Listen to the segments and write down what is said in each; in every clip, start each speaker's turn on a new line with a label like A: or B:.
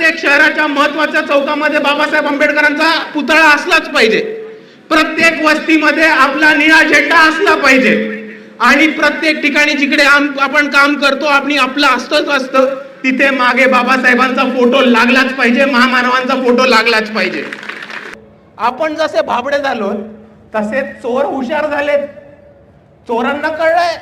A: प्रत्येक शहराच्या महत्त्वाच्या चौकामध्ये बाबासाहेब आंबेडकरांचा पुतळा असलाच पाहिजे. प्रत्येक वस्तीमध्ये आपला निळा झेंडा असला पाहिजे. आणि प्रत्येक ठिकाणी जिकडे आपण काम करतो आपलं असतं तिथे मागे बाबासाहेबांचा फोटो लागलाच पाहिजे, महामानवांचा फोटो लागलाच पाहिजे. आपण जसे भाबडे झालो तसे चोर हुशार झालेत. चोरांना कळलंय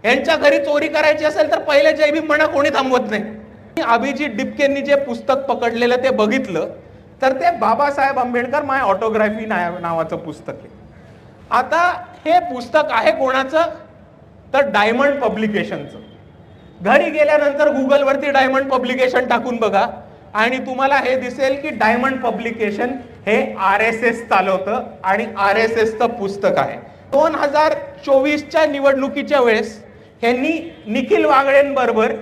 A: यांच्या घरी चोरी करायची असेल तर पहिले जय भीम म्हणा, कोणी थांबवत नाही. अभिजित डिपकेंनी जे पुस्तक पकडलेलं ते बघितलं तर ते बाबासाहेब आंबेडकर माय ऑटोग्राफी नावाचं पुस्तक आहे. आता हे पुस्तक आहे कोणाचं तर डायमंड पब्लिकेशनचं. घरी गेल्यानंतर गुगलवरती डायमंड पब्लिकेशन टाकून बघा आणि तुम्हाला हे दिसेल की डायमंड पब्लिकेशन हे RSS चालवतं आणि RSSचं पुस्तक आहे. 2024च्या निवडणुकीच्या वेळेस यांनी निखिल वागळेंबरोबर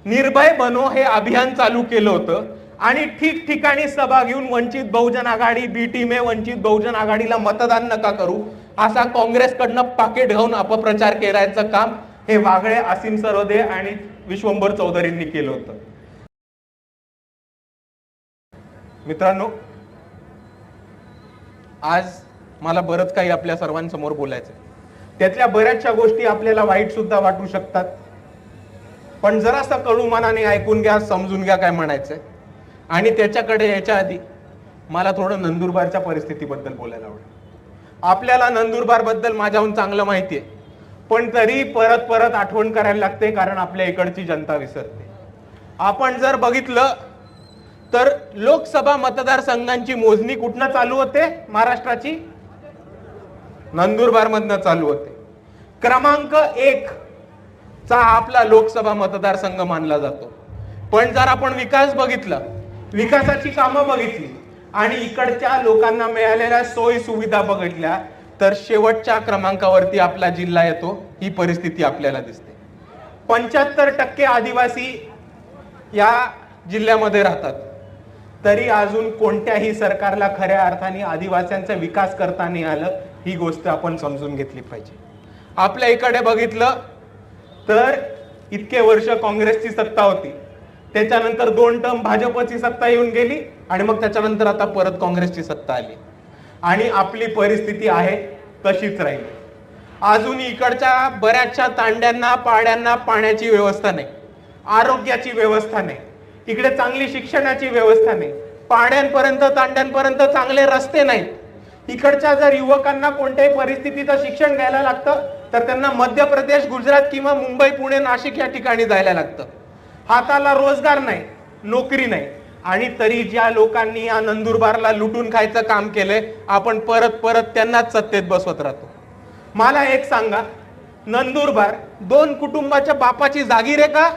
A: निर्भय बनो हे अभियान चालू केलं होतं आणि ठिकठिकाणी सभा घेऊन वंचित बहुजन आघाडी बी टीमे वंचित बहुजन आघाडीला मतदान नका करू असा काँग्रेसकडनं पाकिट घेऊन अपप्रचार करायचं काम हे वागळे, असीम सरोदे आणि विश्वंभर चौधरींनी केलं होतं. मित्रांनो, आज मला बरंच काही आपल्या सर्वांसमोर बोलायचं. त्यातल्या बऱ्याचशा गोष्टी आपल्याला वाईट सुद्धा वाटू शकतात, पण जरासा कडू मनाने ऐकून घ्या, समजून घ्या काय म्हणायचंय. आणि त्याच्याकडे याच्या आधी मला थोडं नंदुरबारच्या परिस्थितीबद्दल बोलायला आवडेल. आपल्याला नंदुरबार बद्दल माझ्याहून चांगलं माहिती आहे, पण तरी परत परत आठवण करायला लागते कारण आपल्या इकडची जनता विसरते. आपण जर बघितलं तर लोकसभा मतदारसंघांची मोजणी कुठनं चालू होते महाराष्ट्राची? नंदुरबार मधनं चालू होते. क्रमांक 1 चा आपला लोकसभा मतदारसंघ मानला जातो. पण जर आपण विकास बघितला, विकासाची कामं बघितली आणि इकडच्या लोकांना मिळालेल्या सोयी सुविधा बघितल्या तर शेवटच्या क्रमांकावरती आपला जिल्हा येतो. ही परिस्थिती आपल्याला दिसते. 75% आदिवासी या जिल्ह्यामध्ये राहतात, तरी अजून कोणत्याही सरकारला खऱ्या अर्थाने आदिवासींचा विकास करता नाही आलं. ही गोष्ट आपण समजून घेतली पाहिजे. आपल्या इकडे बघितलं तर इतके वर्ष काँग्रेसची सत्ता होती, त्याच्यानंतर 2 टर्म भाजपची सत्ता येऊन गेली आणि मग त्याच्यानंतर आता परत काँग्रेसची सत्ता आली आणि आपली परिस्थिती आहे तशीच राहिली. अजून इकडच्या बऱ्याचशा तांड्यांना पाड्यांना पाण्याची व्यवस्था नाही, आरोग्याची व्यवस्था नाही, इकडे चांगली शिक्षणाची व्यवस्था नाही, पाड्यांपर्यंत तांड्यांपर्यंत चांगले रस्ते नाहीत. इकडच्या जर युवकांना कोणत्याही परिस्थितीचं शिक्षण घ्यायला लागतं तर त्यांना मध्य प्रदेश, गुजरात किंवा मुंबई, पुणे, नाशिक या ठिकाणी जायला लागतं. हाताला रोजगार नाही, नोकरी नाही. आणि तरी ज्या लोकांनी या नंदुरबारला लुटून खायचं काम केलंय आपण परत परत त्यांनाच सत्तेत बसवत राहतो. मला एक सांगा, नंदुरबार 2 कुटुंबाच्या बापाची जागीर आहे का?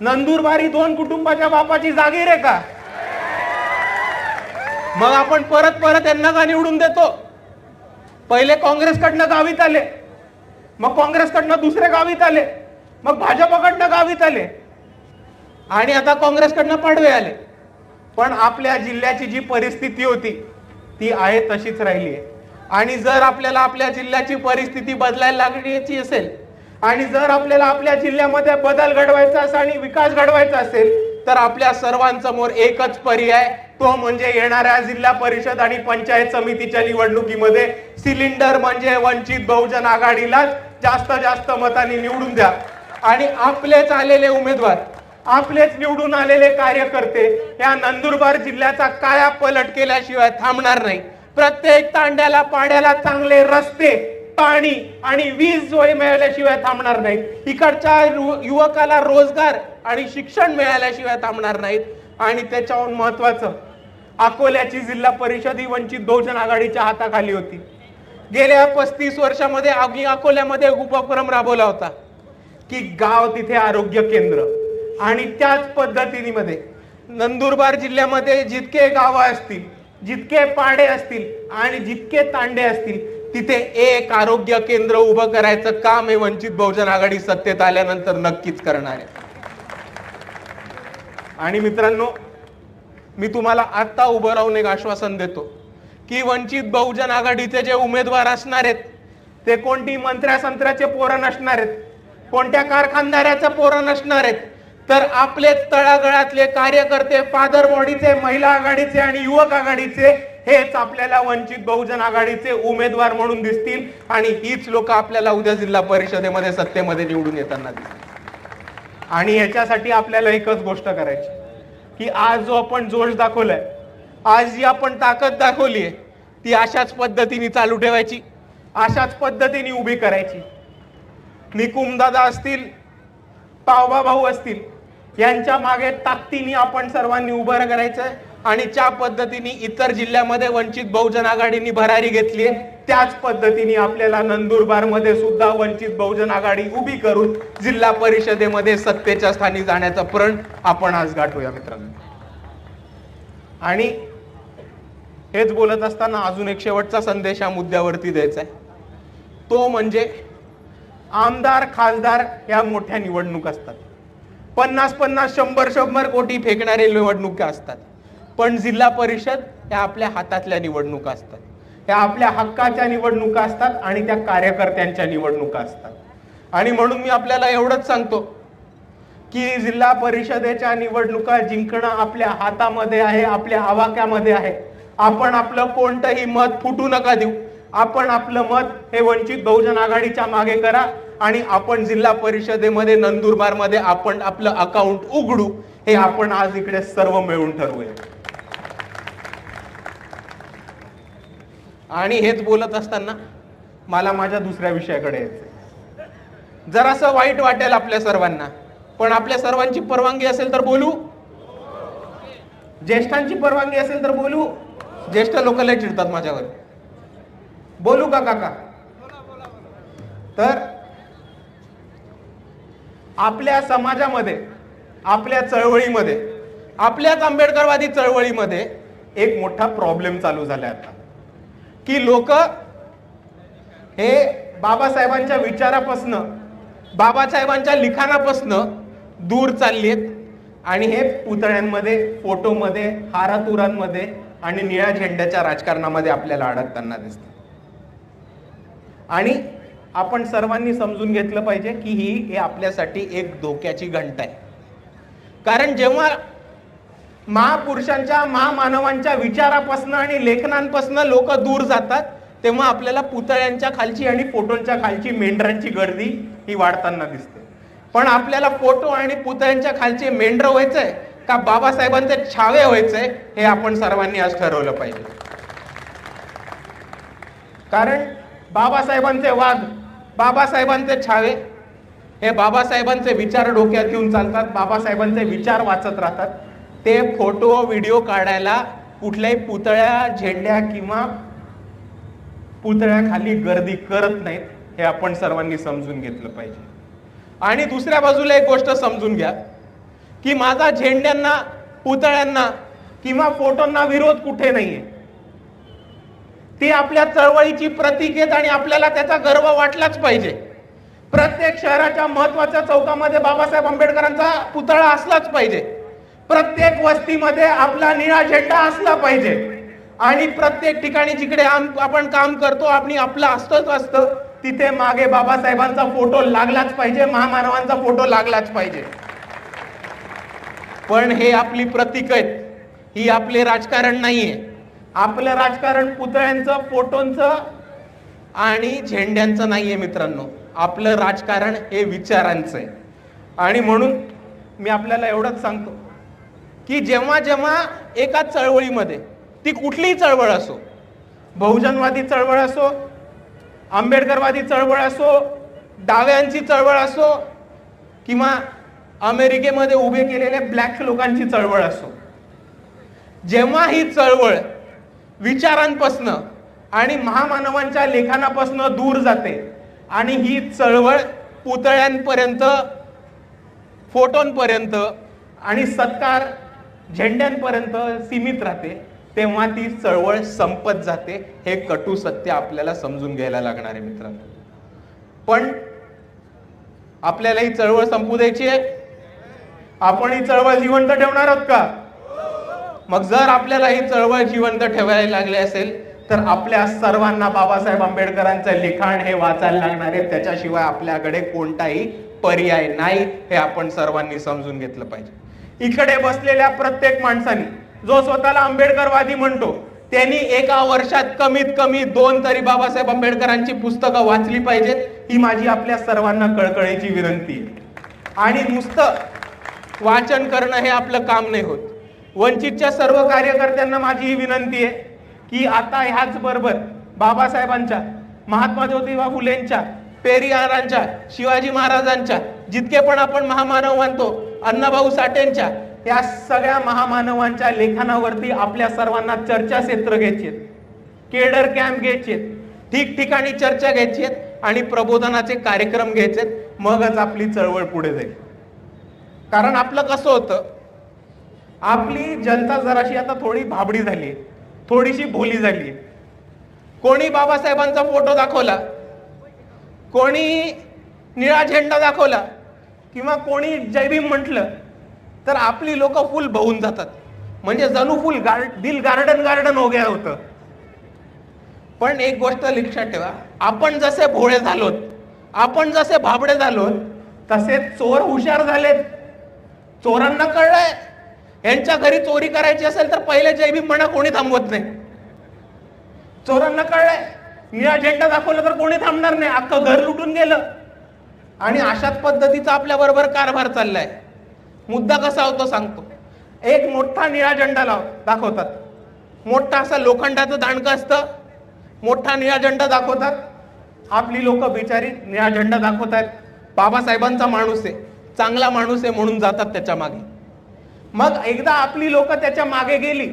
A: नंदुरबार ही 2 कुटुंबाच्या बापाची जागीर आहे का? मग आपण परत परत यांना का निवडून देतो? पहिले काँग्रेसकडनं गावीत आले, मग काँग्रेसकडनं दुसरे गावीत आले, मग भाजपकडनं गावीत आले आणि आता काँग्रेसकडनं पाडवे आले. पण आपल्या जिल्ह्याची जी परिस्थिती होती ती आहे तशीच राहिली आहे. आणि जर आपल्याला आपल्या जिल्ह्याची परिस्थिती बदलायला लागण्याची असेल आणि जर आपल्याला आपल्या जिल्ह्यामध्ये बदल घडवायचा असेल आणि विकास घडवायचा असेल तर आपल्या सर्वांसमोर एकच पर्याय, तो म्हणजे येणाऱ्या जिल्हा परिषद आणि पंचायत समितीच्या निवडणुकीमध्ये सिलेंडर म्हणजे वंचित बहुजन आघाडीला जास्त मतांनी निवडून द्या आणि आपलेच आलेले उमेदवार, आपलेच निवडून आलेले कार्यकर्ते या नंदुरबार जिल्ह्याचा काया पलट केल्याशिवाय थांबणार नाही. प्रत्येक तांड्याला पाड्याला चांगले रस्ते, पाणी आणि वीज सोय मिळाल्याशिवाय थांबणार नाहीत. इकडच्या युवकाला रोजगार आणि शिक्षण मिळाल्याशिवाय थांबणार नाहीत. आणि त्याच्याहून महत्वाचं, अकोल्याची जिल्हा परिषद ही वंचित बहुजन आघाडीच्या हाताखाली होती. गेल्या 35 वर्षामध्ये अकोल्यामध्ये उपक्रम राबवला होता की गाव तिथे आरोग्य केंद्र, आणि त्याच पद्धतीमध्ये नंदुरबार जिल्ह्यामध्ये जितके गाव असतील, जितके पाडे असतील आणि जितके तांडे असतील तिथे एक आरोग्य केंद्र उभं करायचं काम हे वंचित बहुजन आघाडी सत्तेत आल्यानंतर नक्कीच करणार आहे. आणि मित्रांनो, मी तुम्हाला आता उभं राहून एक आश्वासन देतो की वंचित बहुजन आघाडीचे जे उमेदवार असणार आहेत ते कोणती मंत्र्या संत्र्याचे पोरं नसणार आहेत, कोणत्या कारखानदाराचे पोरं नसणार आहेत, तर आपले तळागाळातले कार्यकर्ते, फादर बॉडीचे, महिला आघाडीचे आणि युवक आघाडीचे हेच आपल्याला वंचित बहुजन आघाडीचे उमेदवार म्हणून दिसतील आणि हीच लोक आपल्याला उद्या जिल्हा परिषदेमध्ये सत्तेमध्ये निवडून येताना दिसतील. आणि याच्यासाठी आपल्याला एकच गोष्ट करायची की आज जो आपण जोश दाखवलाय, आज जी आपण ताकद दाखवलीये, ती अशाच पद्धतीने चालू ठेवायची, अशाच पद्धतीने उभी करायची. निकुम दादा असतील, पावबा भाऊ असतील, यांच्या मागे ताकदीने आपण सर्वांनी उभं करायचंय आणि ज्या पद्धतीने इतर जिल्ह्यामध्ये वंचित बहुजन आघाडीने भरारी घेतलीये, त्याच पद्धतीने आपल्याला नंदुरबार मध्ये सुद्धा वंचित बहुजन आघाडी उभी करून जिल्हा परिषदेमध्ये सत्तेच्या स्थानी जाण्याचा प्रण आपण आज गाठूया मित्रांनो. आणि हेच बोलत असताना अजून एक शेवटचा संदेश या मुद्द्यावरती द्यायचा आहे. तो म्हणजे आमदार खासदार या मोठ्या निवडणूक असतात, 50-50, 100-100 कोटी फेकणारे निवडणुका असतात. पण जिल्हा परिषद या आपल्या हातातल्या निवडणुका असतात, त्या आपल्या हक्काच्या निवडणुका असतात आणि त्या कार्यकर्त्यांच्या निवडणुका असतात. आणि म्हणून मी आपल्याला एवढंच सांगतो की जिल्हा परिषदेच्या निवडणुका जिंकणं आपल्या हातामध्ये आहे, आपल्या आवाक्यामध्ये आहे. आपण आपलं कोणतंही मत फुटू नका देऊ. आपण आपलं मत हे वंचित बहुजन आघाडीच्या मागे करा आणि आपण जिल्हा परिषदेमध्ये नंदुरबार मध्ये आपण आपलं अकाउंट उघडू, हे आपण आज इकडे सर्व मिळून ठरवूया. आणि हेच बोलत असताना मला माझ्या दुसऱ्या विषयाकडे यायचंय. जरासं वाईट वाटेल आपल्या सर्वांना, पण आपल्या सर्वांची परवानगी असेल तर बोलू, ज्येष्ठांची परवानगी असेल तर बोलू. ज्येष्ठ लोक लय चिडतात माझ्यावर, बोलू का काका? तर आपल्या समाजामध्ये, आपल्या चळवळीमध्ये, आपल्याच आंबेडकरवादी चळवळीमध्ये एक मोठा प्रॉब्लेम चालू झालाय आता की लोक हे बाबासाहेबांच्या विचारापासनं, बाबासाहेबांच्या लिखाणापासनं दूर चाललेत आणि हे पुतळ्यांमध्ये, फोटोमध्ये, हारातुरांमध्ये आणि निळ्या झेंड्याच्या राजकारणामध्ये आपल्याला अडकताना दिसतं. आणि आपण सर्वांनी समजून घेतलं पाहिजे की ही आपल्यासाठी एक धोक्याची घंटा आहे. कारण जेव्हा महापुरुषांच्या, महामानवांच्या विचारापासून आणि लेखनांपासून लोक दूर जातात, तेव्हा आपल्याला पुतळ्यांच्या खालची आणि फोटोंच्या खालची मेंढरांची गर्दी ही वाढताना दिसते. पण आपल्याला फोटो आणि पुतळ्यांच्या खालचे मेंढर व्हायचंय का बाबासाहेबांचे छावे व्हायचंय, हे आपण सर्वांनी आज ठरवलं पाहिजे. कारण बाबासाहेबांचे वाद, बाबासाहेबांचे छावे हे बाबासाहेबांचे विचार डोक्यात घेऊन चालतात, बाबासाहेबांचे विचार वाचत राहतात. ते फोटो व्हिडिओ काढायला कुठल्याही पुतळ्या, झेंड्या किंवा पुतळ्याखाली गर्दी करत नाहीत, हे आपण सर्वांनी समजून घेतलं पाहिजे. आणि दुसऱ्या बाजूला एक गोष्ट समजून घ्या की माझा झेंड्यांना, पुतळ्यांना किंवा फोटोंना विरोध कुठे नाहीये. ती आपल्या चळवळीची प्रतीक आहेत आणि आपल्याला त्याचा गर्व वाटलाच पाहिजे. प्रत्येक शहराच्या महत्वाच्या चौकामध्ये बाबासाहेब आंबेडकरांचा पुतळा असलाच पाहिजे. प्रत्येक वस्तीमध्ये आपला निळा झेंडा असला पाहिजे. आणि प्रत्येक ठिकाणी जिकडे आपण काम करतो, आपलं असतंच असतं, तिथे मागे बाबासाहेबांचा फोटो लागलाच पाहिजे, महामानवांचा फोटो लागलाच पाहिजे. पण हे आपली प्रतीक आहेत, ही आपले राजकारण नाहीये. आपलं राजकारण पुतळ्यांचं, फोटोंचं आणि झेंड्यांचं नाहीये मित्रांनो. आपलं राजकारण हे विचारांचं आहे. आणि म्हणून मी आपल्याला एवढंच सांगतो की जेव्हा जेव्हा एका चळवळीमध्ये, ती कुठलीही चळवळ असो, बहुजनवादी चळवळ असो, आंबेडकरवादी चळवळ असो, डाव्यांची चळवळ असो किंवा अमेरिकेमध्ये उभे केलेल्या ब्लॅक लोकांची चळवळ असो, जेव्हा ही चळवळ विचारांपासून आणि महामानवांच्या लेखनापासून दूर जाते आणि ही चळवळ पुतळ्यांपर्यंत, फोटोंपर्यंत आणि सत्कार झेंड्यांपर्यंत सीमित राहते, तेव्हा ती चळवळ संपत जाते. हे कटू सत्य आपल्याला समजून घ्यायला लागणार आहे मित्रांनो. पण आपल्याला ही चळवळ संपू द्यायची आहे? आपण ही चळवळ जिवंत ठेवणार आहोत का? मग जर आपल्याला ही चळवळ जिवंत ठेवायला लागली असेल तर आपल्या सर्वांना बाबासाहेब आंबेडकरांचं लिखाण हे वाचायला लागणार आहे. त्याच्याशिवाय आपल्याकडे कोणताही पर्याय नाही, हे आपण सर्वांनी समजून घेतलं पाहिजे. इकडे बसलेल्या प्रत्येक माणसाने जो स्वतःला आंबेडकरवादी म्हणतो त्यांनी एका वर्षात कमीत कमी 2 तरी बाबासाहेब आंबेडकरांची पुस्तकं वाचली पाहिजेत, ही माझी आपल्या सर्वांना कळकळीची विनंती आहे. आणि नुसतं वाचन करणं हे आपलं काम नाही होत. वंचितच्या सर्व कार्यकर्त्यांना माझी ही विनंती आहे की आता ह्याच बरोबर बाबासाहेबांच्या, महात्मा ज्योतिबा फुलेंच्या, पेरियारांच्या, शिवाजी महाराजांच्या, जितके पण आपण महामानव मानतो, अण्णाभाऊ साठेंच्या, या सगळ्या महामानवांच्या लेखनावरती आपल्या सर्वांना चर्चाक्षेत्र घ्यायची आहेत, केडर कॅम्प घ्यायचे आहेत, ठिकठिकाणी चर्चा घ्यायची आहेत आणि प्रबोधनाचे कार्यक्रम घ्यायचे आहेत. मगच आपली चळवळ पुढे जाईल. कारण आपलं कसं होतं, आपली जनता जराशी आता थोडी भाबडी झाली, थोडीशी भोली झाली. कोणी बाबासाहेबांचा फोटो दाखवला, कोणी निळा झेंडा दाखवला किंवा कोणी जय भीम म्हटलं तर आपली लोक फुल बहून जातात, म्हणजे जणू फुल दिल गार्डन हो गया होतं. पण एक गोष्ट लक्षात ठेवा, आपण जसे भोळे झालोत, आपण जसे भाबडे झालोत, तसे चोर हुशार झालेत. चोरांना कळलंय यांच्या घरी चोरी करायची असेल तर पहिले जय भीम म्हणा, कोणी थांबवत नाही. चोरांना कळलंय निळा झेंडा दाखवला तर कोणी थांबणार नाही, अख्खं घर लुटून गेलं. आणि अशाच पद्धतीचा आपल्या बरोबर कारभार चाललाय. मुद्दा कसा होतो सांगतो. एक मोठा निळा झेंडा दाखवतात, मोठा असा लोखंडाचं दांडकं असतं, मोठा निळा झेंडा दाखवतात. आपली लोक बिचारी निळा झेंडा दाखवतात, बाबासाहेबांचा माणूस आहे, चांगला माणूस आहे म्हणून जातात त्याच्या मागे. मग एकदा आपली लोक त्याच्या मागे गेली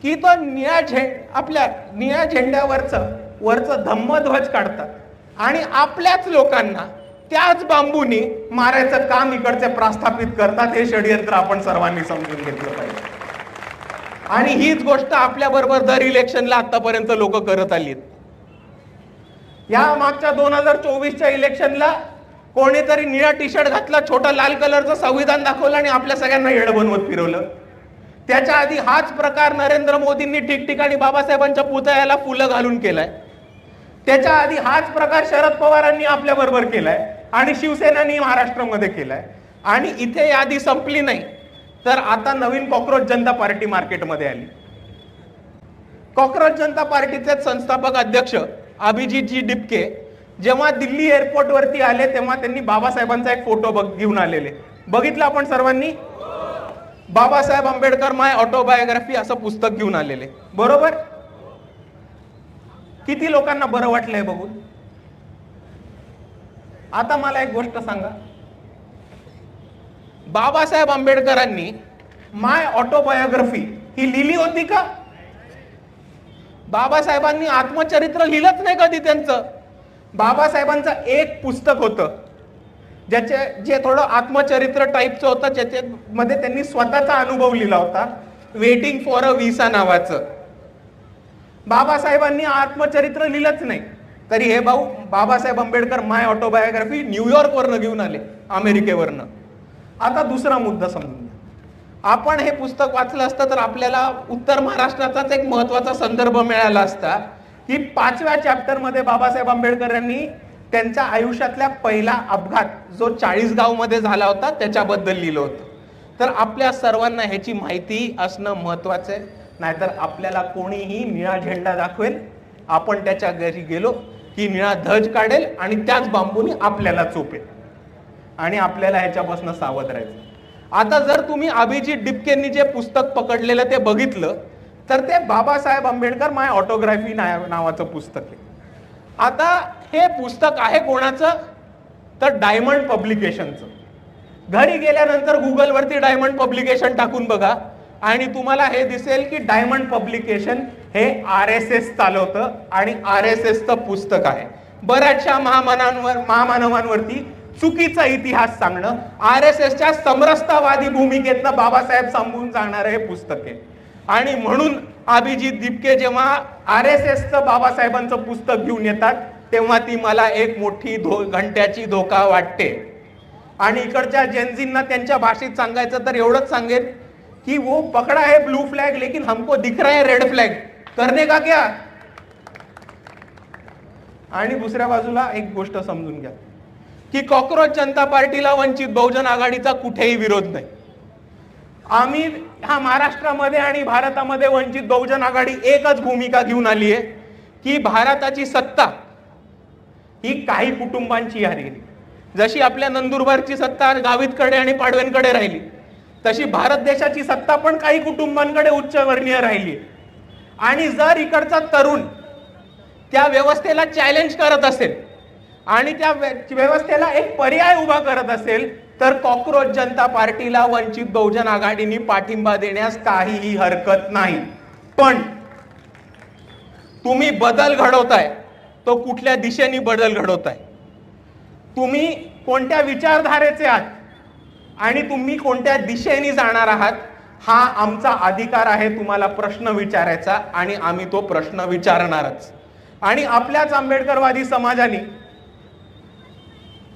A: की तो आपल्या निळ्या झेंड्यावरचं धम्मध्वज काढतात आणि आपल्याच लोकांना त्याच बांबूनी मारायचं काम इकडचे प्रस्थापित करतात. हे षडयंत्र आपण सर्वांनी समजून घेतलं पाहिजे. आणि हीच गोष्ट आपल्या बरोबर दर इलेक्शनला आतापर्यंत लोक करत आली. या मागच्या 2024च्या इलेक्शनला कोणीतरी निळा टी शर्ट घातला, छोटा लाल कलरचं संविधान दाखवलं आणि आपल्या सगळ्यांना येड बनवत फिरवलं. त्याच्या आधी हाच प्रकार नरेंद्र मोदींनी ठिकठिकाणी बाबासाहेबांच्या पुतळ्याला फुलं घालून केलाय. त्याच्या आधी हाच प्रकार शरद पवारांनी आपल्या बरोबर केलाय आणि शिवसेनानी महाराष्ट्रामध्ये केलाय. आणि इथे यादी संपली नाही तर आता नवीन कॉक्रोच जनता पार्टी मार्केटमध्ये आली. कॉक्रोच जनता पार्टीचे संस्थापक अध्यक्ष अभिजितजी डिपके जेव्हा दिल्ली एअरपोर्ट वरती आले तेव्हा त्यांनी बाबासाहेबांचा एक फोटो घेऊन आलेले, बघितलं आपण सर्वांनी. बाबासाहेब आंबेडकर माय ऑटोबायोग्राफी असं पुस्तक घेऊन आलेले, बरोबर. किती लोकांना बरं वाटलंय बघून. आता मला एक गोष्ट सांगा, बाबासाहेब आंबेडकरांनी माय ऑटोबायोग्राफी ही लिहिली होती का? बाबासाहेबांनी आत्मचरित्र लिहिलंच नाही कधी त्यांचं. बाबासाहेबांचं एक पुस्तक होतं जे थोडं आत्मचरित्र टाईपचं होतं, ज्याच्यामध्ये त्यांनी स्वतःचा अनुभव लिहिला होता, वेटिंग फॉर अ व्हिसा नावाचं. बाबासाहेबांनी आत्मचरित्र लिहिलंच नाही. तरी हे भाऊ बाबासाहेब आंबेडकर माय ऑटोबायोग्राफी न्यूयॉर्क वरनं घेऊन आले, अमेरिकेवरनं. आता दुसरा मुद्दा समजून घ्या. आपण हे पुस्तक वाचलं असतं तर आपल्याला उत्तर महाराष्ट्राचाच एक महत्वाचा संदर्भ मिळाला असता की 5व्या चॅप्टर मध्ये बाबासाहेब आंबेडकर यांनी त्यांच्या आयुष्यातल्या पहिला अपघात जो 40गाव मध्ये झाला होता त्याच्याबद्दल लिहिलं होतं. तर आपल्या सर्वांना ह्याची माहिती असणं महत्वाचं आहे. नाहीतर आपल्याला कोणीही निळा झेंडा दाखवेल, आपण त्याच्या घरी गेलो की निळा ध्वज काढेल आणि त्याच बांबूनी आपल्याला चोपेल आणि आपल्याला ह्याच्यापासून सावध राहायचं. आता जर तुम्ही अभिजित डिपकेंनी जे पुस्तक पकडलेलं ते बघितलं तर ते बाबासाहेब आंबेडकर माय ऑटोग्राफी नावाचं पुस्तक आहे. आता हे पुस्तक आहे कोणाचं तर डायमंड पब्लिकेशनचं. घरी गेल्यानंतर गुगलवरती डायमंड पब्लिकेशन टाकून बघा आणि तुम्हाला हे दिसेल की डायमंड पब्लिकेशन हे RSS चालवतं आणि RSSचं पुस्तक आहे. बऱ्याचशा महामानवांवरती चुकीचा इतिहास सांगणं, RSSच्या समरसतावादी भूमिकेतनं बाबासाहेब सांगून जाणारं हे पुस्तक आहे. आणि म्हणून अभिजित डिपके जेव्हा RSSचं बाबासाहेबांचं पुस्तक घेऊन येतात तेव्हा ती मला एक मोठी घंट्याची धोका वाटते. आणि इकडच्या जेनझींना त्यांच्या भाषेत सांगायचं तर एवढंच सांगेल कि वो पकड़ा है ब्लू फ्लैग लेकिन हमको दिख रहा है रेड फ्लैग, करने का क्या. आणि दुसऱ्या बाजूला एक गोष्ट समजून घ्या की कॉक्रोच जनता पार्टीला वंचित बहुजन आघाडीचा कुठेही विरोध नाही. आम्ही हा महाराष्ट्रामध्ये आणि भारतामध्ये वंचित बहुजन आघाडी एकच भूमिका घेऊन आली आहे की भारताची सत्ता ही काही कुटुंबांची राहिली. जशी आपल्या नंदुरबारची सत्ता गावितकडे आणि पाडव्यांकडे राहिली, तशी भारत देशाची सत्ता पण काही कुटुंबांकडे उच्चवर्णीय राहिली. आणि जर इकडचा तरुण त्या व्यवस्थेला चॅलेंज करत असेल आणि त्या व्यवस्थेला एक पर्याय उभा करत असेल तर कॉक्रोच जनता पार्टीला वंचित बहुजन आघाडीने पाठिंबा देण्यास काहीही हरकत नाही. पण तुम्ही बदल घडवताय तो कुठल्या दिशेने बदल घडवताय, तुम्ही कोणत्या विचारधारेचे आहात आणि तुम्ही कोणत्या दिशेने जाणार आहात, हा आमचा अधिकार आहे तुम्हाला प्रश्न विचारायचा आणि आम्ही तो प्रश्न विचारणारच. आणि आपल्याच आंबेडकरवादी समाजाने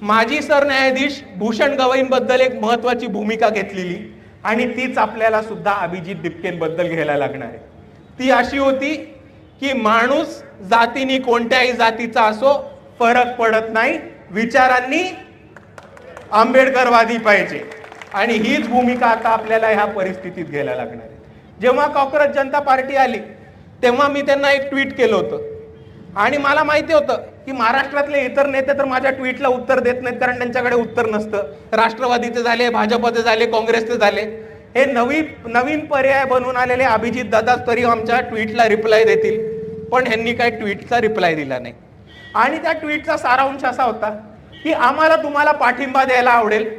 A: माजी सरन्यायाधीश भूषण गवईंबद्दल एक महत्वाची भूमिका घेतलेली आणि तीच आपल्याला सुद्धा अभिजित दिपकेंबद्दल घ्यायला लागणार आहे. ती अशी होती की माणूस जातीने कोणत्याही जातीचा असो फरक पडत नाही, विचारांनी आंबेडकरवादी पाहिजे. आणि हीच भूमिका आता आपल्याला ह्या परिस्थितीत घ्यायला लागणार आहे. जेव्हा कॉक्रोच जनता पार्टी आली तेव्हा मी त्यांना एक ट्विट केलं होतं आणि मला माहिती होतं की महाराष्ट्रातले इतर नेते तर माझ्या ट्विटला उत्तर देत नाहीत, कारण त्यांच्याकडे उत्तर नसतं. राष्ट्रवादीचे झाले, भाजपचे झाले, काँग्रेसचे झाले, हे नवीन पर्याय बनून आलेले अभिजित दादा तरी आमच्या ट्विटला रिप्लाय देतील, पण ह्यांनी काही ट्विटचा रिप्लाय दिला नाही. आणि त्या ट्विटचा सारांश असा होता की आम्हाला तुम्हाला पाठिंबा द्यायला आवडेल,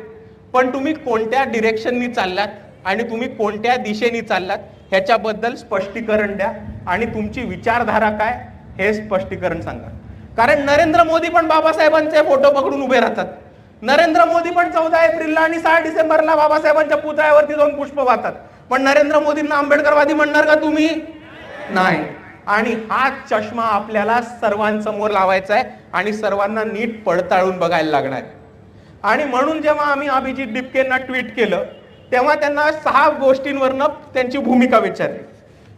A: पण तुम्ही कोणत्या डिरेक्शननी चाललात आणि तुम्ही कोणत्या दिशेने चाललात ह्याच्याबद्दल स्पष्टीकरण द्या आणि तुमची विचारधारा काय हे स्पष्टीकरण सांगा. कारण नरेंद्र मोदी पण बाबासाहेबांचे फोटो पकडून उभे राहतात. नरेंद्र मोदी पण 14 एप्रिलला आणि 6 डिसेंबरला बाबासाहेबांच्या पुतळ्यावरती जाऊन पुष्प वाहतात, पण नरेंद्र मोदींना आंबेडकरवादी म्हणणार का तुम्ही? नाही. आणि हा चष्मा आपल्याला सर्वांसमोर लावायचा आहे आणि सर्वांना नीट पडताळून बघायला लागणार आहे. आणि म्हणून जेव्हा आम्ही अभिजित दिपकेंना ट्विट केलं तेव्हा त्यांना 6 गोष्टींवरनं त्यांची भूमिका विचारली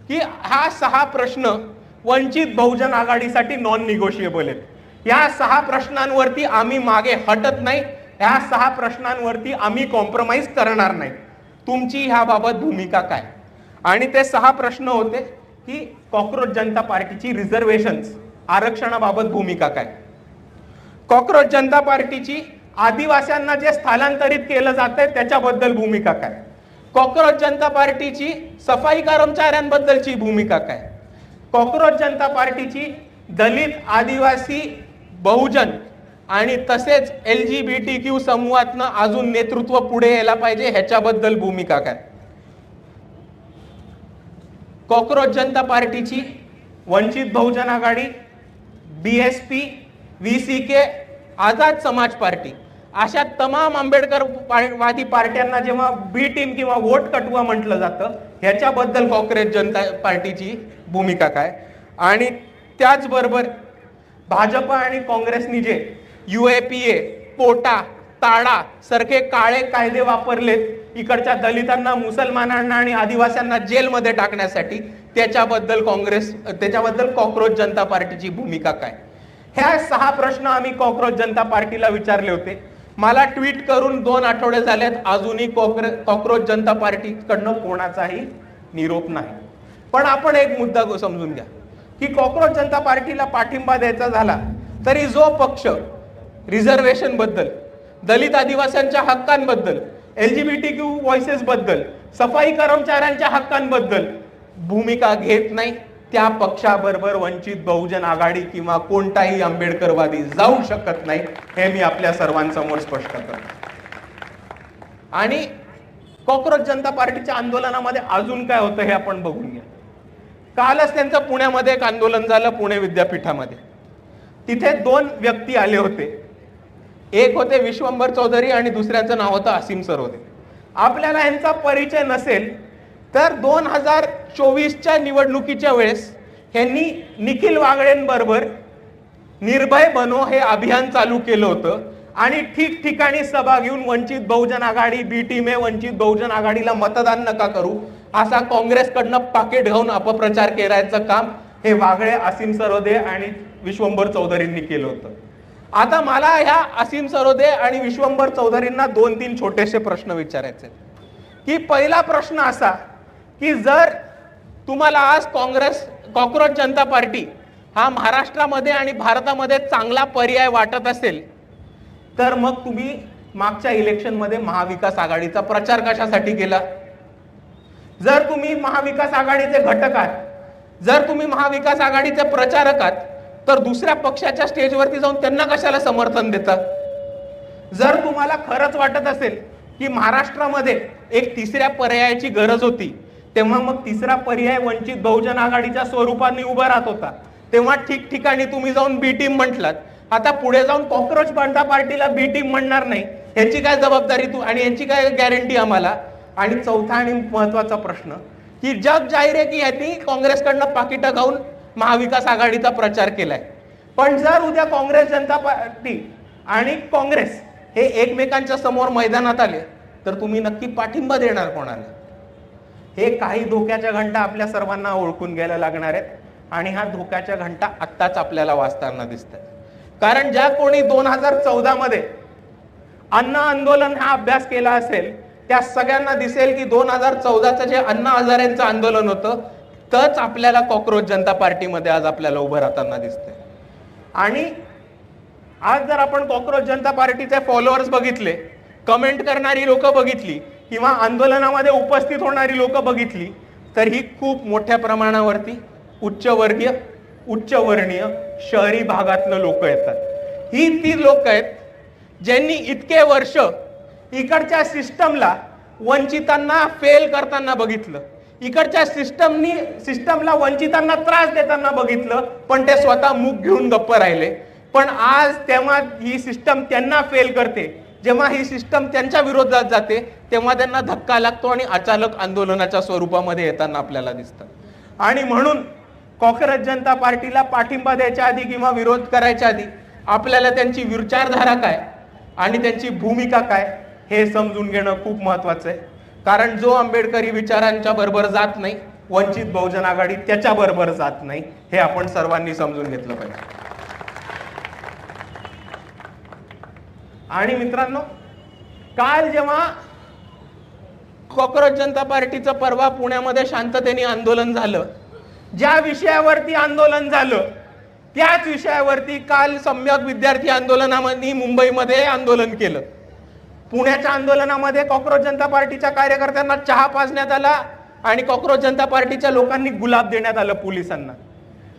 A: की हा 6 प्रश्न वंचित बहुजन आघाडीसाठी नॉन निगोशिएबल आहेत. या 6 प्रश्नांवरती आम्ही मागे हटत नाही, या 6 प्रश्नांवरती आम्ही कॉम्प्रोमाइज करणार नाही. तुमची ह्याबाबत भूमिका काय? आणि ते 6 प्रश्न होते की कॉक्रोच जनता पार्टीची रिझर्वेशन्स आरक्षणाबाबत भूमिका काय, कॉक्रोच जनता पार्टीची आदिवासींना जे स्थलांतरित केलं जातंय त्याच्याबद्दल भूमिका काय, कॉक्रोच जनता पार्टीची सफाई कर्मचाऱ्यांबद्दलची भूमिका काय, कॉक्रोच जनता पार्टीची दलित, आदिवासी, बहुजन आणि तसेच LGBTQ समूहातनं अजून नेतृत्व पुढे यायला पाहिजे ह्याच्याबद्दल भूमिका काय, कॉक्रोच जनता पार्टीची वंचित बहुजन आघाडी, BSP, VCK, आझाद समाज पार्टी अशा तमाम आंबेडकरवादी पार्ट्यांना जेव्हा बी टीम किंवा वोट कटवा म्हटलं जातं ह्याच्याबद्दल कॉक्रोच जनता पार्टीची भूमिका काय. आणि त्याचबरोबर भाजप आणि काँग्रेसनी जे UAPA, पोटा, ताडा सारखे काळे कायदे वापरलेत इकडच्या दलितांना, मुसलमानांना आणि आदिवासींना जेलमध्ये टाकण्यासाठी, त्याच्याबद्दल कॉक्रोच जनता पार्टीची भूमिका काय. ह्या 6 प्रश्न आम्ही कॉक्रोच जनता पार्टीला विचारले होते. मला ट्विट करून 2 आठवडे झालेत, अजूनही कॉक्रोच जनता पार्टीकडनं कोणाचाही निरोप नाही. पण आपण एक मुद्दा समजून घ्या की कॉक्रोच जनता पार्टीला पाठिंबा द्यायचा झाला तरी जो पक्ष रिझर्वेशन बद्दल, दलित आदिवासींच्या हक्कांबद्दल, LGBTQ व्हॉइसेस बद्दल, सफाई कर्मचाऱ्यांच्या हक्कांबद्दल भूमिका घेत नाही, त्या पक्षाबरोबर वंचित बहुजन आघाडी किंवा कोणताही आंबेडकरवादी जाऊ शकत नाही, हे मी आपल्या सर्वांसमोर स्पष्ट करतो. आणि कॉक्रोच जनता पार्टीच्या आंदोलनामध्ये अजून काय होतं हे आपण बघून घ्या. कालच त्यांचं पुण्यामध्ये एक आंदोलन झालं, पुणे विद्यापीठामध्ये. तिथे 2 व्यक्ती आले होते, एक होते विश्वंभर चौधरी आणि दुसऱ्याचं नाव होतं असीम सरोदे. आपल्याला यांचा परिचय नसेल तर 2024च्या निवडणुकीच्या वेळेस यांनी निखिल वागळेंबरोबर निर्भय बनो हे अभियान चालू केलं होतं आणि ठिकठिकाणी सभा घेऊन वंचित बहुजन आघाडी, बी टीमे वंचित बहुजन आघाडीला मतदान नका करू असा काँग्रेसकडनं पाकिट घेऊन अपप्रचार करायचं काम हे वागळे, असीम सरोदे आणि विश्वंभर चौधरींनी केलं होतं. आता मला ह्या असीम सरोदे आणि विश्वंभर चौधरींना 2-3 छोटेसे प्रश्न विचारायचे की पहिला प्रश्न असा की जर तुम्हाला आज कॉक्रोच जनता पार्टी हा महाराष्ट्रामध्ये आणि भारतामध्ये चांगला पर्याय वाटत असेल तर मग तुम्ही मागच्या इलेक्शनमध्ये महाविकास आघाडीचा प्रचार कशासाठी केला? जर तुम्ही महाविकास आघाडीचे घटक आहात, जर तुम्ही महाविकास आघाडीचे प्रचारक आहात, तर दुसऱ्या पक्षाच्या स्टेजवरती जाऊन त्यांना कशाला समर्थन देता? जर तुम्हाला खरंच वाटत असेल की महाराष्ट्रामध्ये एक तिसऱ्या पर्यायाची गरज होती, तेव्हा मग तिसरा पर्याय वंचित बहुजन आघाडीच्या स्वरूपाने उभा राहत होता, तेव्हा ठिकठिकाणी तुम्ही जाऊन बी टीम म्हटलात. आता पुढे जाऊन कॉक्रोच जनता पार्टीला बी टीम म्हणणार नाही, ह्याची काय जबाबदारी तू आणि यांची काय गॅरंटी आम्हाला? आणि चौथा आणि महत्वाचा प्रश्न की जग जाहीर आहे की यांनी काँग्रेसकडनं पाकिटं खाऊन महाविकास आघाडीचा प्रचार केलाय, पण जर उद्या काँग्रेस जनता पार्टी आणि काँग्रेस हे एकमेकांच्या समोर मैदानात आले तर तुम्ही नक्की पाठिंबा देणार कोणाला? हे काही धोक्याच्या घंटा आपल्या सर्वांना ओळखून घ्यायला लागणार आहेत आणि ह्या धोक्याच्या घंटा आत्ताच आपल्याला वाजताना दिसतात. कारण ज्या कोणी 2014 मध्ये अण्णा आंदोलन हा अभ्यास केला असेल त्या सगळ्यांना दिसेल की 2014चं जे अण्णा हजारेंचं आंदोलन होतं तच आपल्याला कॉक्रोच जनता पार्टीमध्ये आज आपल्याला उभं राहताना दिसतंय. आणि आज जर आपण कॉक्रोच जनता पार्टीचे फॉलोअर्स बघितले, कमेंट करणारी लोक बघितली किंवा आंदोलनामध्ये उपस्थित होणारी लोक बघितली तर ही खूप मोठ्या प्रमाणावरती उच्चवर्णीय शहरी भागातलं लोक येतात. ही ती लोक आहेत ज्यांनी इतके वर्ष इकडच्या सिस्टमला वंचितांना फेल करताना बघितलं, इकडच्या सिस्टमला वंचितांना त्रास देताना बघितलं, पण ते स्वतः मुख घेऊन गप्प राहिले. पण आज तेव्हा ही सिस्टम त्यांना फेल करते, जेव्हा ही सिस्टम त्यांच्या विरोधात जाते तेव्हा त्यांना धक्का लागतो आणि अचानक आंदोलनाच्या स्वरूपामध्ये येताना आपल्याला दिसतं. आणि म्हणून कॉक्रोच जनता पार्टीला पाठिंबा द्यायच्या आधी किंवा विरोध करायच्या आधी आपल्याला त्यांची विचारधारा काय आणि त्यांची भूमिका काय हे समजून घेणं खूप महत्वाचं आहे. कारण जो आंबेडकरी विचारांच्या बरोबर जात नाही, वंचित बहुजन आघाडी त्याच्या बरोबर जात नाही, हे आपण सर्वांनी समजून घेतलं पाहिजे. आणि मित्रांनो, काल जेव्हा कॉक्रोच जनता पार्टीचं परवा पुण्यामध्ये शांततेने आंदोलन झालं, ज्या विषयावरती आंदोलन झालं त्याच विषयावरती काल सम्यक विद्यार्थी आंदोलनामध्ये मुंबईमध्ये आंदोलन केलं. पुण्याच्या आंदोलनामध्ये कॉक्रोच जनता पार्टीच्या कार्यकर्त्यांना चहा पाजण्यात आला आणि कॉक्रोच जनता पार्टीच्या लोकांनी गुलाब देण्यात आलं पोलिसांना.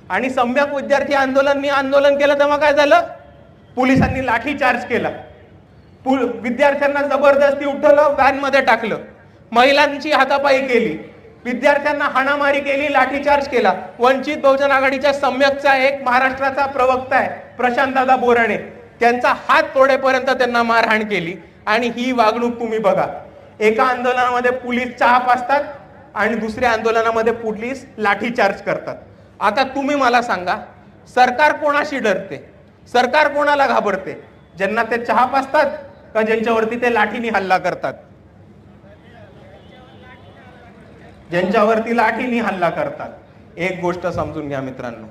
A: आणि सम्यक विद्यार्थी आंदोलन केलं तेव्हा काय झालं? पोलिसांनी लाठीचार्ज केला, विद्यार्थ्यांना जबरदस्ती उठवलं, व्हॅनमध्ये टाकलं, महिलांची हातापाई केली, विद्यार्थ्यांना हाणामारी केली, लाठीचार्ज केला. वंचित बहुजन आघाडीच्या सम्यकचा एक महाराष्ट्राचा प्रवक्ता आहे प्रशांतदादा बोराणे, त्यांचा हात तोडेपर्यंत त्यांना मारहाण केली. आणि ही वागणूक तुम्ही बघा, एका आंदोलनामध्ये पोलीस चहा पाजतात आणि दुसऱ्या आंदोलनामध्ये पोलीस लाठीचार्ज करतात. आता तुम्ही मला सांगा, सरकार कोणाशी डरते? सरकार कोणाला घाबरते? ज्यांना ते चहा पाजतात का ज्यांच्यावरती ते लाठीने हल्ला करतात? ज्यांच्यावरती लाठीने हल्ला करतात. एक गोष्ट समजून घ्या मित्रांनो,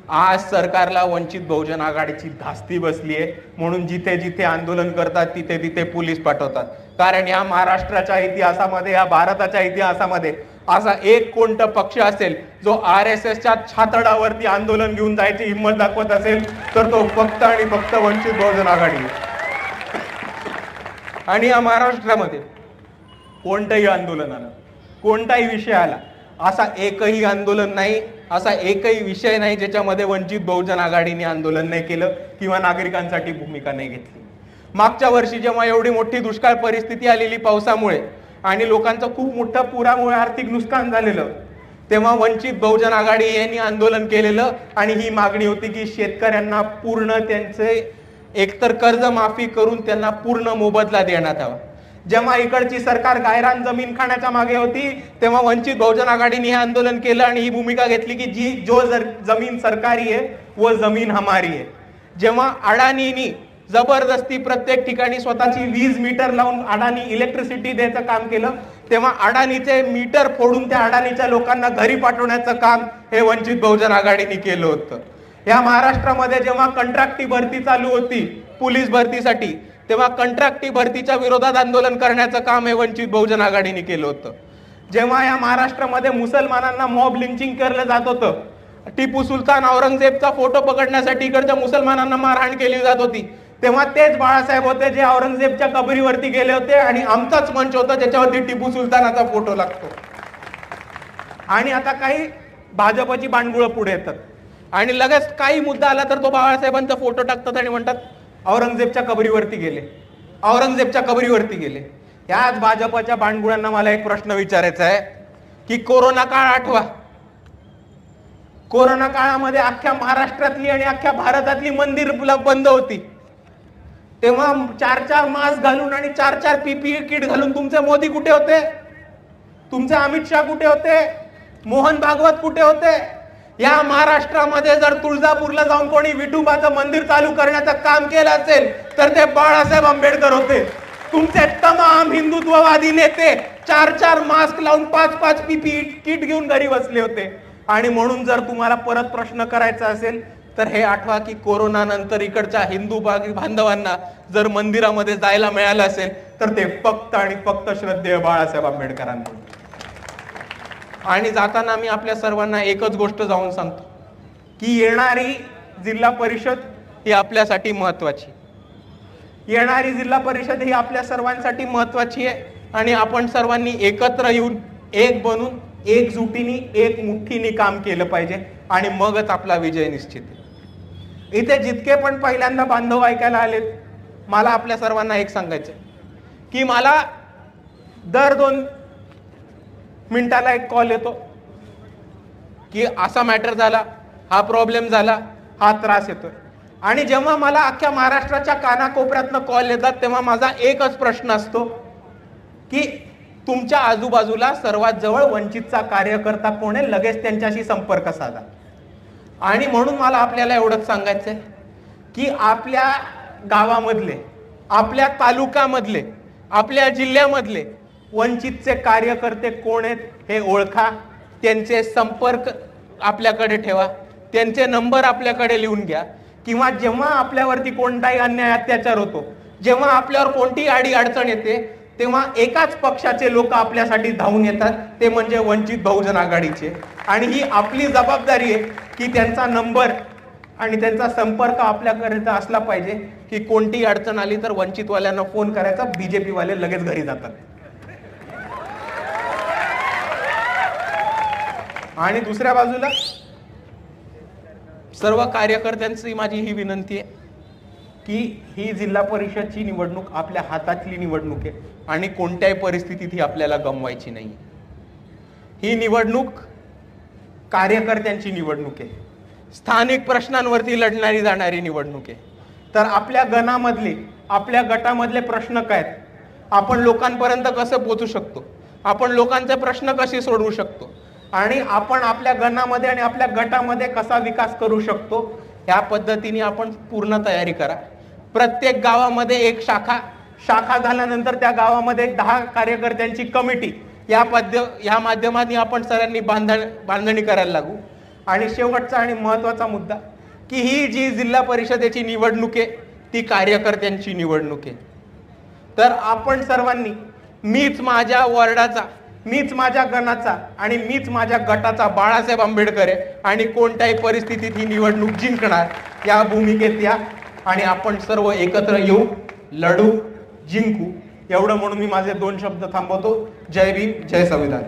A: आज सरकारला वंचित बहुजन आघाडीची धास्ती बसली आहे म्हणून जिथे जिथे आंदोलन करतात तिथे तिथे पोलीस पाठवतात. कारण या महाराष्ट्राच्या इतिहासामध्ये, या भारताच्या इतिहासामध्ये असा एक कोणता पक्ष असेल जो RSSच्या छातडावरती आंदोलन घेऊन जायची हिंमत दाखवत असेल तर तो फक्त आणि फक्त वंचित बहुजन आघाडी. आणि या महाराष्ट्रामध्ये कोणत्याही आंदोलनाला, कोणताही विषय आला, असा एकही आंदोलन नाही, असा एकही विषय नाही ज्याच्यामध्ये वंचित बहुजन आघाडीने आंदोलन नाही केलं किंवा नागरिकांसाठी भूमिका नाही घेतली. मागच्या वर्षी जेव्हा एवढी मोठी दुष्काळ परिस्थिती आलेली पावसामुळे आणि लोकांचं खूप मोठं पुरामुळे आर्थिक नुकसान झालेलं, तेव्हा वंचित बहुजन आघाडी यांनी आंदोलन केलेलं आणि ही मागणी होती की शेतकऱ्यांना पूर्ण त्यांचे एकतर कर्ज माफी करून त्यांना पूर्ण मोबदला देण्यात यावा. जेव्हा इकडची सरकार गायरान जमीन खाण्याच्या मागे होती तेव्हा वंचित बहुजन आघाडीने हे आंदोलन केलं आणि ही भूमिका घेतली की जमीन सरकारी आहे व जमीन हमारी आहे. जेव्हा अडाणींनी जबरदस्ती प्रत्येक ठिकाणी स्वतःची वीज मीटर लावून अडाणी इलेक्ट्रिसिटी द्यायचं काम केलं तेव्हा अडाणीचे मीटर फोडून त्या अडाणीच्या लोकांना घरी पाठवण्याचं काम हे वंचित बहुजन आघाडीने केलं होतं. या महाराष्ट्रामध्ये जेव्हा कंत्राटी भरती चालू होती पोलीस भरतीसाठी, तेव्हा कंत्राटी भरतीच्या विरोधात आंदोलन करण्याचं काम हे वंचित बहुजन आघाडीने केलं होतं. जेव्हा या महाराष्ट्रामध्ये मुसलमानांना मॉब लिंचिंग केलं जात होतं, टिपू सुलतान औरंगजेबचा फोटो पकडण्यासाठी इकडच्या मुसलमानांना मारहाण केली जात होती, तेव्हा तेच बाळासाहेब होते जे औरंगजेबच्या कबरीवरती गेले होते आणि आमचाच मंच होता ज्याच्यावरती टिपू सुलतानाचा फोटो लागतो. आणि आता काही भाजपची बांडगुळं पुढे येतात आणि लगेच काही मुद्दा आला तर तो बाळासाहेबांचा फोटो टाकतात आणि म्हणतात औरंगजेबच्या कबरीवरती गेले, औरंगजेबच्या कबरीवरती गेले. याच भाजपच्या बांडगुळांना मला एक प्रश्न विचारायचा आहे की कोरोना काळ आठवा. कोरोना काळामध्ये अख्ख्या महाराष्ट्रातली आणि अख्ख्या भारतातली मंदिर बंद होती, तेव्हा 4-4 मास्क घालून आणि 4-4 पीपीई किट घालून तुमचे मोदी कुठे होते? तुमचे अमित शहा कुठे होते? मोहन भागवत कुठे होते? या महाराष्ट्रामध्ये जर तुळजापूरला जाऊन कोणी विठोबाचं मंदिर चालू करण्याचं काम केलं असेल तर ते बाळासाहेब आंबेडकर होते. तुमचे तमाम हिंदुत्ववादी नेते 4-4 मास्क लावून 5-5 पीपीई किट घेऊन घरी बसले होते. आणि म्हणून जर तुम्हाला परत प्रश्न करायचा असेल तर हे आठवा की कोरोना नंतर इकडच्या हिंदू बांधवांना जर मंदिरामध्ये जायला मिळालं असेल तर ते फक्त आणि फक्त श्रद्धेय बाळासाहेब आंबेडकरांमुळे. आणि जाताना मी आपल्या सर्वांना एकच गोष्ट जाऊन सांगतो की येणारी जिल्हा परिषद ही आपल्यासाठी महत्वाची, येणारी जिल्हा परिषद ही आपल्या सर्वांसाठी महत्वाची आहे. आणि आपण सर्वांनी एकत्र येऊन एक बनून एकजुटीने एक मुठ्ठीने काम केलं पाहिजे आणि मगच आपला विजय निश्चित आहे. इथे जितके पण पहिल्यांदा बांधव ऐकायला आलेत, मला आपल्या सर्वांना एक सांगायचं की मला दर 2 मिनिटाला एक कॉल येतो की असा मॅटर झाला, हा प्रॉब्लेम झाला, हा त्रास येतोय. आणि जेव्हा मला अख्ख्या महाराष्ट्राच्या कानाकोपऱ्यातनं कॉल येतात तेव्हा माझा एकच प्रश्न असतो की तुमच्या आजूबाजूला सर्वात जवळ वंचितचा कार्यकर्ता कोण आहे, लगेच त्यांच्याशी संपर्क साधा. आणि म्हणून मला आपल्याला एवढंच सांगायचंय की आपल्या गावामधले, आपल्या तालुक्यामधले, आपल्या जिल्ह्यामधले वंचितचे कार्यकर्ते कोण आहेत हे ओळखा, त्यांचे संपर्क आपल्याकडे ठेवा, त्यांचे नंबर आपल्याकडे लिहून घ्या. किंवा जेव्हा आपल्यावरती कोणताही अन्याय अत्याचार होतो, जेव्हा आपल्यावर कोणतीही अडी अडचण येते, तेव्हा एकाच पक्षाचे लोक आपल्यासाठी धावून येतात, ते म्हणजे वंचित बहुजन आघाडीचे. आणि ही आपली जबाबदारी आहे की त्यांचा नंबर आणि त्यांचा संपर्क आपल्याकडे असला पाहिजे की कोणतीही अडचण आली तर वंचितवाल्यांना फोन करायचा, बीजेपी वाले लगेच घरी जातात. आणि दुसऱ्या बाजूला सर्व कार्यकर्त्यांची माझी ही विनंती आहे की ही जिल्हा परिषदची निवडणूक आपल्या हातातली निवडणूक आहे आणि कोणत्याही परिस्थितीत ही आपल्याला गमवायची नाही. ही निवडणूक कार्यकर्त्यांची निवडणूक आहे, स्थानिक प्रश्नांवरती लढणारी जाणारी निवडणूक आहे. तर आपल्या गणामधले, आपल्या गटामधले प्रश्न काय आहेत, आपण लोकांपर्यंत कसं पोहोचू शकतो, आपण लोकांचे प्रश्न कसे सोडवू शकतो आणि आपण आपल्या गणामध्ये आणि आपल्या गटामध्ये कसा विकास करू शकतो, या पद्धतीने आपण पूर्ण तयारी करा. प्रत्येक गावामध्ये एक शाखा झाल्यानंतर त्या गावामध्ये 10 कार्यकर्त्यांची कमिटी, या माध्यमाने आपण सगळ्यांनी बांधणी करायला लागू. आणि शेवटचा आणि महत्वाचा मुद्दा की ही जी जिल्हा परिषदेची निवडणूक आहे ती कार्यकर्त्यांची निवडणूक आहे. तर आपण सर्वांनी, मीच माझ्या वॉर्डाचा, मीच माझ्या गणाचा आणि मीच माझ्या गटाचा बाळासाहेब आंबेडकर आहे आणि कोणत्याही परिस्थितीत ही निवडणूक जिंकणार, या भूमिकेत या आणि आपण सर्व एकत्र येऊ, लढू, जिंकू. एवढं म्हणून मी माझे 2 शब्द थांबवतो. जय भीम, जय संविधान.